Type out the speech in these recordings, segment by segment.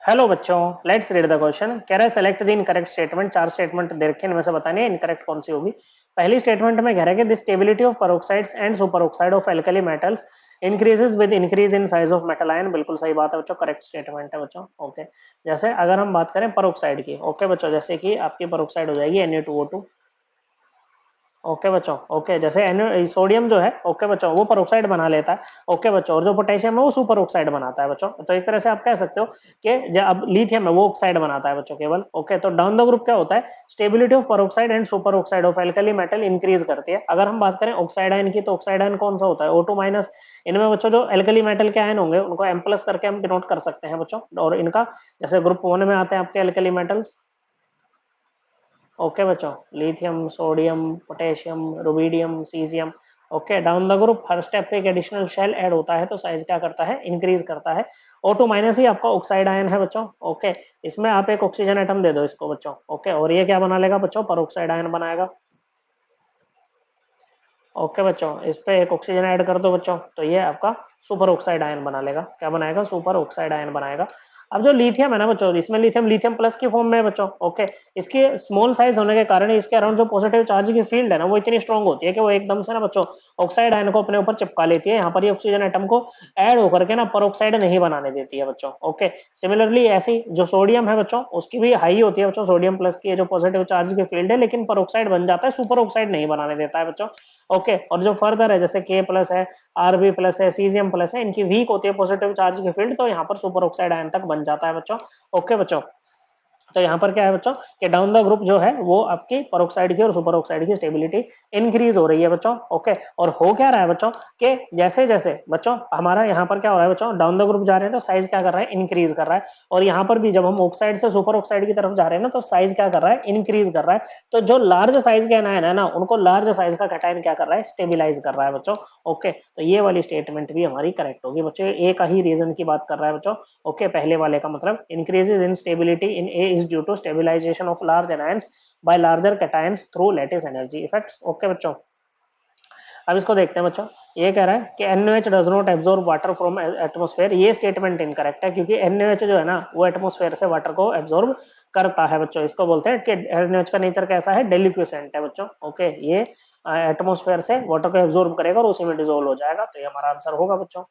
Hello बच्चों, let's read the question. कह रहा है सेलेक्ट द इनकरेक्ट स्टेटमेंट। चार स्टेटमेंट दे रखे हैं, इनमें से बतानी है इनकरेक्ट कौन सी होगी। पहली स्टेटमेंट में कह रहा है कि the stability of peroxides and super oxide of alkali metals increases with increase in size of metal ion. बिल्कुल सही बात है बच्चों, करेक्ट स्टेटमेंट है बच्चों। ओके, जैसे अगर हम बात करें पेरोक्साइड की, ओके बच्चों, जैसे कि आपकी पेरोक्साइड हो जाएगी Na2O2। ओके बच्चों, ओके, जैसे सोडियम जो है, ओके बच्चों, वो पेरोक्साइड बना लेता है। ओके बच्चों, और जो पोटेशियम है वो सुपर ऑक्साइड बनाता है बच्चों। तो एक तरह से आप कह सकते हो कि जो अब लिथियम है वो ऑक्साइड बनाता है बच्चों केवल। ओके, तो डाउन द ग्रुप क्या होता है, stability of peroxide and super oxide of alkali metal increase करती है। अगर हम बात करें ऑक्साइड आयन की, तो ऑक्साइड आयन कौन सा होता है, O2 माइनस। इनमें बच्चों जो एल्कली मेटल के आयन होंगे उनको M प्लस करके हम डिनोट कर सकते हैं बच्चों। और इनका जैसे ग्रुप 1 में आते हैं आपके एल्कली मेटल्स। ओके बच्चों, lithium, sodium, potassium, rubidium, caesium. Okay, down the group her step पे एक एडिशनल शेल ऐड होता है तो साइज क्या करता है, इंक्रीज करता है। O2 माइनस ही आपका ऑक्साइड आयन है बच्चों। ओके, इसमें आप एक ऑक्सीजन एटम दे दो इसको बच्चों। ओके, और ये क्या बना लेगा बच्चों, पर आयन बनाएगा। ओके बच्चों, इस पे एक ऑक्सीजन ऐड कर दो बच्चों, तो ये आपका सुपर ऑक्साइड आयन बना लेगा। क्या बनाएगा, सुपर ऑक्साइड आयन बनाएगा। अब जो लिथियम है ना बच्चों, इसमें लिथियम लिथियम प्लस की फॉर्म में है बच्चों। ओके, इसकी स्मॉल साइज होने के कारण इसके अराउंड जो पॉजिटिव चार्ज की फील्ड है ना, वो इतनी स्ट्रांग होती है कि वो एकदम से ना बच्चों ऑक्साइड आयन को अपने ऊपर चिपका लेती है। यहाँ पर ये ऑक्सीजन एटम को ऐड होकर के ना पर नहीं बनाने देती है बच्चों। ओके, सिमिलरली ऐसी जो सोडियम है बच्चों, उसकी भी हाई होती है बच्चों, सोडियम प्लस की जो पॉजिटिव चार्ज की फील्ड है, लेकिन पर बन जाता है, सुपर ऑक्साइड नहीं बनाने देता है बच्चों। ओके, और जो फर्दर है जैसे के प्लस है, आरबी प्लस है, सीजियम प्लस है, इनकी वीक होती है पॉजिटिव चार्ज की फील्ड, तो यहाँ पर सुपर ऑक्साइड आयन तक बन जाता है बच्चों। ओके बच्चों, तो यहाँ पर क्या है बच्चों कि डाउन द ग्रुप जो है वो आपकी पेरोक्साइड की और सुपर ऑक्साइड की स्टेबिलिटी इंक्रीज हो रही है बच्चों। ओके, और हो क्या रहा है बच्चों कि जैसे जैसे बच्चों हमारा यहाँ पर क्या हो रहा है बच्चों, डाउन द ग्रुप जा रहे हैं तो साइज क्या कर रहा है, इंक्रीज कर रहा है। और यहाँ पर भी जब हम ऑक्साइड से सुपर ऑक्साइड की तरफ जा रहे हैं ना, तो साइज क्या कर रहा है, इंक्रीज कर रहा है। तो जो लार्ज साइज के एनायन है ना, उनको लार्ज साइज का कैटायन क्या कर रहा है, स्टेबिलाईज कर रहा है बच्चों। ओके, तो ये वाली स्टेटमेंट भी हमारी करेक्ट होगी बच्चों। एक ही रीजन की बात कर रहा है बच्चों। ओके, पहले वाले का मतलब increases in stability in a is due to stabilisation of large anions by larger cations through lattice energy effects. Okay बच्चों, अब इसको देखते हैं बच्चों। ये कह रहा है कि NaOH does not absorb water from atmosphere. ये स्टेटमेंट इनकरेक्ट है, क्योंकि NaOH जो है ना वो एटमॉस्फेयर से वाटर को एब्जॉर्ब करता है बच्चों। इसको बोलते हैं कि NaOH का नेचर कैसा है, डेलिक्विसेंट है बच्चों। ओके, ये एटमॉस्फेयर से वाटर को एब्जॉर्ब करेगा और उसी में डिसोल्व हो जाएगा, तो ये हमारा आंसर होगा बच्चों।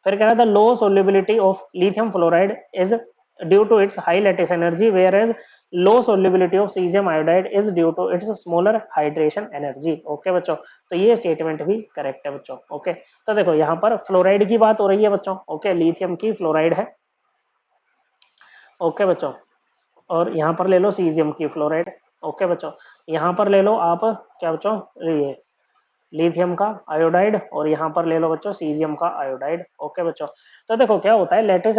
फिर कह रहा था low solubility of lithium fluoride is due to its high lattice energy, whereas low solubility of caesium iodide is due to its smaller hydration energy. Okay बच्चों, तो ये स्टेटमेंट भी करेक्ट है बच्चों। ओके, तो देखो यहाँ पर फ्लोराइड की बात हो रही है बच्चों। ओके, लिथियम की फ्लोराइड है। ओके बच्चों, और यहाँ पर ले लो सीजियम की फ्लोराइड। ओके बच्चों, यहाँ पर ले लो आप क्या बच्चों, ये लिथियम का आयोडाइड, और यहाँ पर ले लो बच्चों सीजियम का आयोडाइड। ओके बच्चों, तो देखो क्या होता है, लेटिस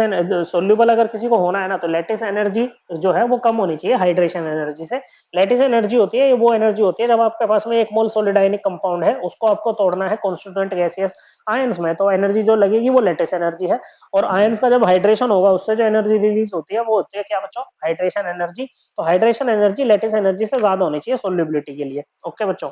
सोल्यूबल अगर किसी को होना है ना, तो लेटिस एनर्जी जो है वो कम होनी चाहिए हाइड्रेशन एनर्जी से। लेटिस एनर्जी होती है, ये वो एनर्जी होती है जब आपके पास में एक मोल सॉलिड आयनिक कंपाउंड है, उसको आपको तोड़ना है कॉन्स्टिट्यूएंट गैसियस आयंस में, तो एनर्जी जो लगेगी वो लेटिस एनर्जी है। और आयंस का जब हाइड्रेशन होगा उससे जो एनर्जी रिलीज होती है वो होती है क्या बच्चों, हाइड्रेशन एनर्जी। तो हाइड्रेशन एनर्जी लेटिस एनर्जी से ज्यादा होनी चाहिए सोल्यूबिलिटी के लिए। ओके बच्चों,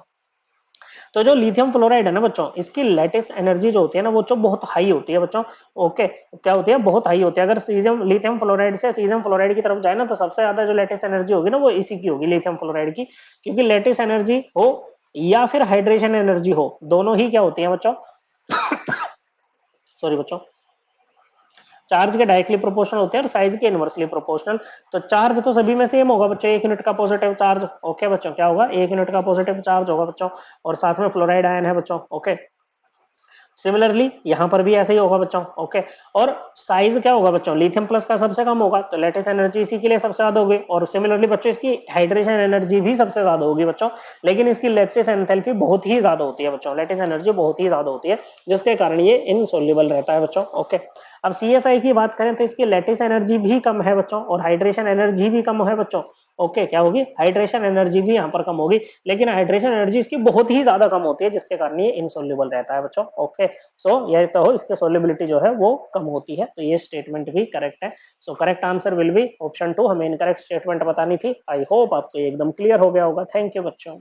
तो जो लिथियम फ्लोराइड है ना बच्चों, इसकी लेटिस एनर्जी जो होती है ना वो जो बहुत हाई होती है बच्चों। ओके, क्या होती है, बहुत हाई होती है। अगर सीजियम लिथियम फ्लोराइड से सीजियम फ्लोराइड की तरफ जाए ना, तो सबसे ज्यादा जो लेटिस एनर्जी होगी ना वो इसी की होगी, लिथियम फ्लोराइड की। क्योंकि लेटिस एनर्जी हो या फिर हाइड्रेशन एनर्जी हो, दोनों ही क्या होती है बच्चों सॉरी बच्चों, चार्ज के डायरेक्टली प्रोपोर्शनल होते हैं और साइज के इनवर्सली प्रोपोर्शनल। तो चार्ज तो सभी में सेम होगा बच्चों, 1 यूनिट का पॉजिटिव चार्ज। ओके बच्चों, क्या होगा, 1 यूनिट का पॉजिटिव चार्ज होगा बच्चों, और साथ में फ्लोराइड आयन है बच्चों। ओके, सिमिलरली यहां पर भी ऐसे ही होगा बच्चों। ओके, और साइज क्या होगा बच्चों, लिथियम प्लस का सबसे कम होगा, तो लेटिस एनर्जी इसी के लिए सबसे ज्यादा होगी। और सिमिलरली बच्चों इसकी हाइड्रेशन एनर्जी भी सबसे ज्यादा होगी बच्चों, लेकिन इसकी लेटिस एंथैल्पी बहुत ही ज्यादा होती है बच्चों, लेटिस एनर्जी बहुत ही ज्यादा होती है, जिसके कारण ये इनसोल्युबल रहता है बच्चों। ओके, अब CSI की बात करें तो इसकी लेटिस एनर्जी भी कम है बच्चों, और हाइड्रेशन एनर्जी भी कम है बच्चों। ओके, क्या होगी, हाइड्रेशन एनर्जी भी यहाँ पर कम होगी, लेकिन हाइड्रेशन एनर्जी इसकी बहुत ही ज्यादा कम होती है, जिसके कारण ये इनसोल्युबल रहता है बच्चों। ओके, सो ये कहो इसके सोल्युबिलिटी जो है वो कम होती है, तो ये स्टेटमेंट भी करेक्ट है। So correct answer will be option 2। हमें इनकरेक्ट स्टेटमेंट बतानी थी। आई होप आपको एकदम क्लियर हो गया होगा। थैंक यू बच्चों।